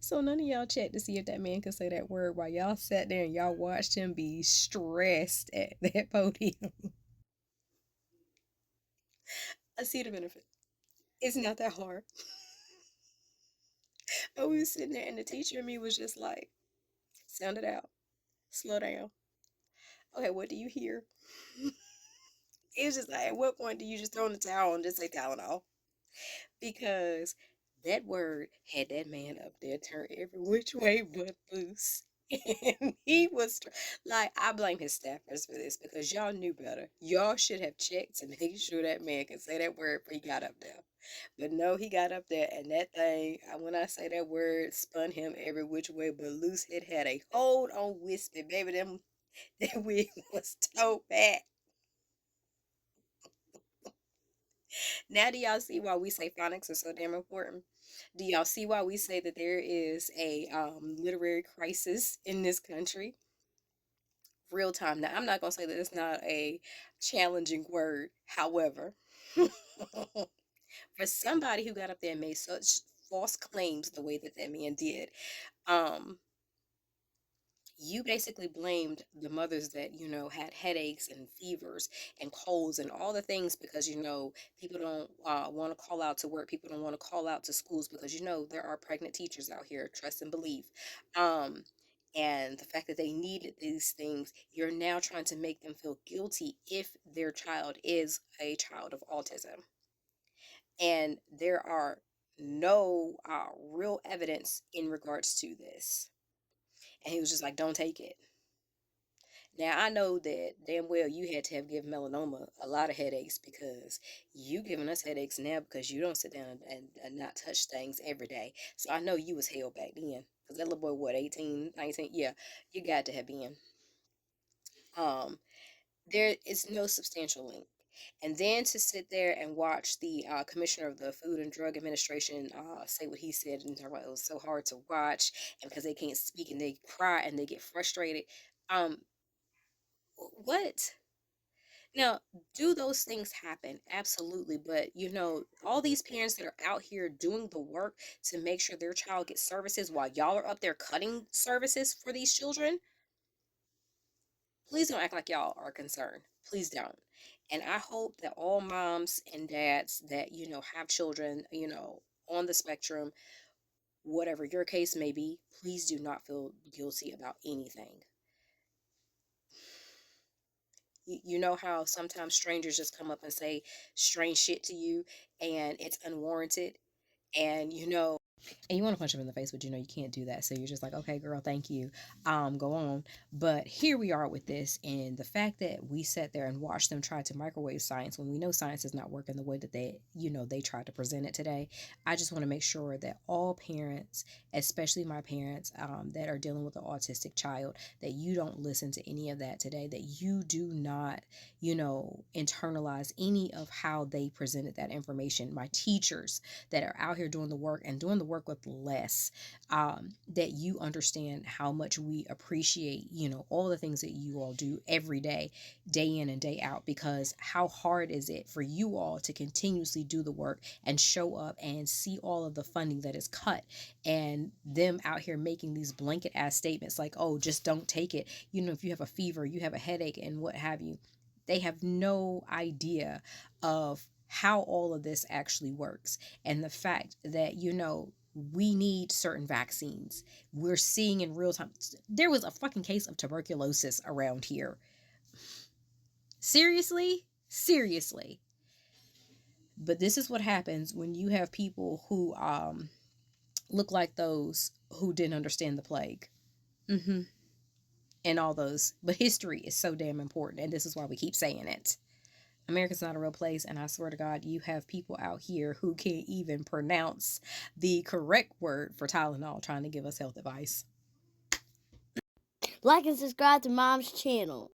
So none of y'all checked to see if that man could say that word while y'all sat there and y'all watched him be stressed at that podium. I see the benefit. It's not that hard. But we was sitting there and the teacher and me was just like, sound it out. Slow down. Okay, what do you hear? It was just like, at what point do you just throw in the towel and just say Tylenol? Because that word had that man up there turned every which way but loose. And he was like, I blame his staffers for this because y'all knew better. Y'all should have checked to make sure that man could say that word before he got up there. But no, he got up there, and that thing, when I say that word, spun him every which way but loose. It had a hold on Wispy, baby. Them that wig was so bad. Now, do y'all see why we say phonics are so damn important? Do y'all see why we say that there is a literary crisis in this country? Real time. Now, I'm not going to say that it's not a challenging word. However, for somebody who got up there and made such false claims the way that that man did, um, you basically blamed the mothers that had headaches and fevers and colds and all the things because people don't want to call out to work, people don't want to call out to schools because there are pregnant teachers out here, trust and believe. Um and the fact that they needed these things, you're now trying to make them feel guilty if their child is a child of autism, and there are no real evidence in regards to this. And he was just like, don't take it. Now I know that damn well you had to have given melanoma a lot of headaches because you giving us headaches now because you don't sit down and not touch things every day. So I know you was hell back then. Because that little boy, what, 18, 19? Yeah, you got to have been. Um, there is no substantial link. And then to sit there and watch the commissioner of the Food and Drug Administration say what he said and talk about it was so hard to watch, and because they can't speak and they cry and they get frustrated. Um, what? Now, do those things happen? Absolutely. But, all these parents that are out here doing the work to make sure their child gets services while y'all are up there cutting services for these children, please don't act like y'all are concerned. Please don't. And I hope that all moms and dads that, have children, on the spectrum, whatever your case may be, please do not feel guilty about anything. You know how sometimes strangers just come up and say strange shit to you and it's unwarranted, and and you want to punch them in the face, but you can't do that. So you're just like, okay, girl, thank you. Go on. But here we are with this, and the fact that we sat there and watched them try to microwave science when we know science is not working the way that they tried to present it today. I just want to make sure that all parents, especially my parents, that are dealing with an autistic child, that you don't listen to any of that today, that you do not, internalize any of how they presented that information. My teachers that are out here doing the work and doing the work with less, that you understand how much we appreciate, all the things that you all do every day in and day out, because how hard is it for you all to continuously do the work and show up and see all of the funding that is cut, and them out here making these blanket ass statements like, oh, just don't take it, if you have a fever, you have a headache, and what have you. They have no idea of how all of this actually works, and the fact that we need certain vaccines. We're seeing in real time. There was a fucking case of tuberculosis around here. Seriously? Seriously. But this is what happens when you have people who look like those who didn't understand the plague. Mm-hmm. And all those. But history is so damn important, and this is why we keep saying it. America's not a real place, and I swear to God, you have people out here who can't even pronounce the correct word for Tylenol trying to give us health advice. Like and subscribe to Mom's channel.